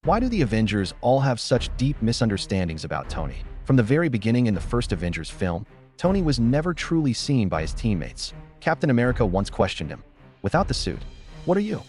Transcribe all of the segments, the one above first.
Why do the Avengers all have such deep misunderstandings about Tony? From the very beginning in the first Avengers film, Tony was never truly seen by his teammates. Captain America once questioned him, "Without the suit, what are you?"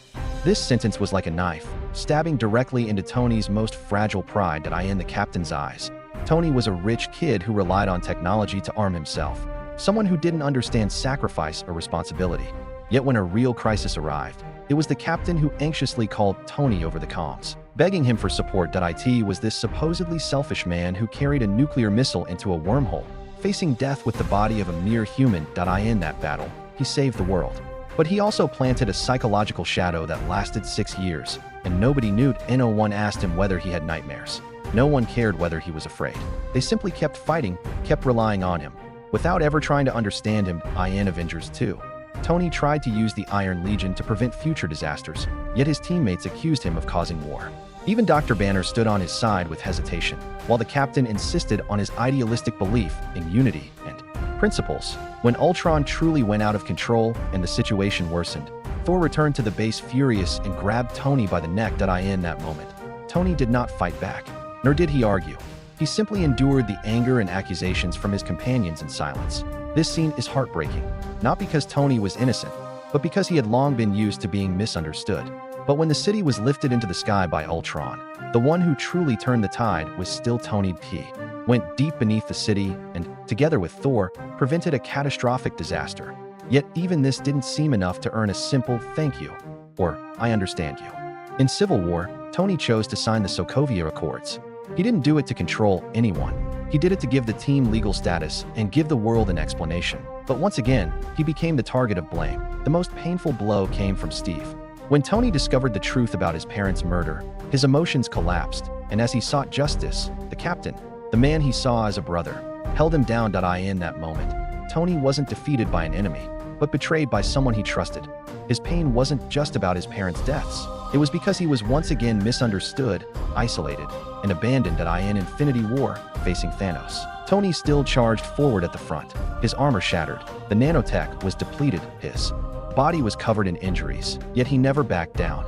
This sentence was like a knife, stabbing directly into Tony's most fragile pride in the captain's eyes. Tony was a rich kid who relied on technology to arm himself, someone who didn't understand sacrifice or responsibility. Yet when a real crisis arrived, it was the captain who anxiously called Tony over the comms, begging him for support. It was this supposedly selfish man who carried a nuclear missile into a wormhole, facing death with the body of a mere human. In that battle, he saved the world. But he also planted a psychological shadow that lasted 6 years, and nobody knew. No one asked him whether he had nightmares. No one cared whether he was afraid. They simply kept fighting, kept relying on him, without ever trying to understand him. In Avengers 2, Tony tried to use the Iron Legion to prevent future disasters, yet his teammates accused him of causing war. Even Dr. Banner stood on his side with hesitation, while the captain insisted on his idealistic belief in unity and principles. When Ultron truly went out of control and the situation worsened, Thor returned to the base furious and grabbed Tony by the neck. In that moment, Tony did not fight back, nor did he argue. He simply endured the anger and accusations from his companions in silence. This scene is heartbreaking, not because Tony was innocent, but because he had long been used to being misunderstood. But when the city was lifted into the sky by Ultron, the one who truly turned the tide was still Tony. He went deep beneath the city and, together with Thor, prevented a catastrophic disaster. Yet even this didn't seem enough to earn a simple "thank you" or "I understand you." In Civil War, Tony chose to sign the Sokovia Accords. He didn't do it to control anyone. He did it to give the team legal status and give the world an explanation. But once again, he became the target of blame. The most painful blow came from Steve. When Tony discovered the truth about his parents' murder, his emotions collapsed, and as he sought justice, the captain, the man he saw as a brother, held him down. In that moment, Tony wasn't defeated by an enemy, but betrayed by someone he trusted. His pain wasn't just about his parents' deaths. It was because he was once again misunderstood, isolated, and abandoned. In Infinity War, facing Thanos, Tony still charged forward at the front. His armor shattered, the nanotech was depleted, his body was covered in injuries, yet he never backed down.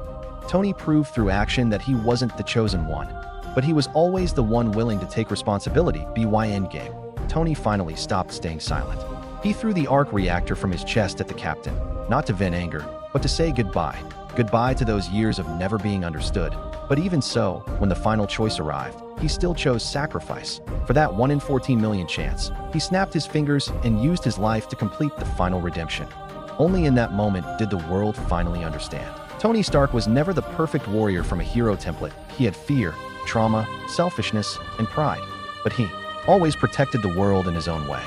Tony proved through action that he wasn't the chosen one, but he was always the one willing to take responsibility. By Endgame, Tony finally stopped staying silent. He threw the arc reactor from his chest at the captain, not to vent anger, but to say goodbye. Goodbye to those years of never being understood. But even so, when the final choice arrived, he still chose sacrifice. For that 1 in 14 million chance, he snapped his fingers and used his life to complete the final redemption. Only in that moment did the world finally understand. Tony Stark was never the perfect warrior from a hero template. He had fear, trauma, selfishness, and pride. But he always protected the world in his own way.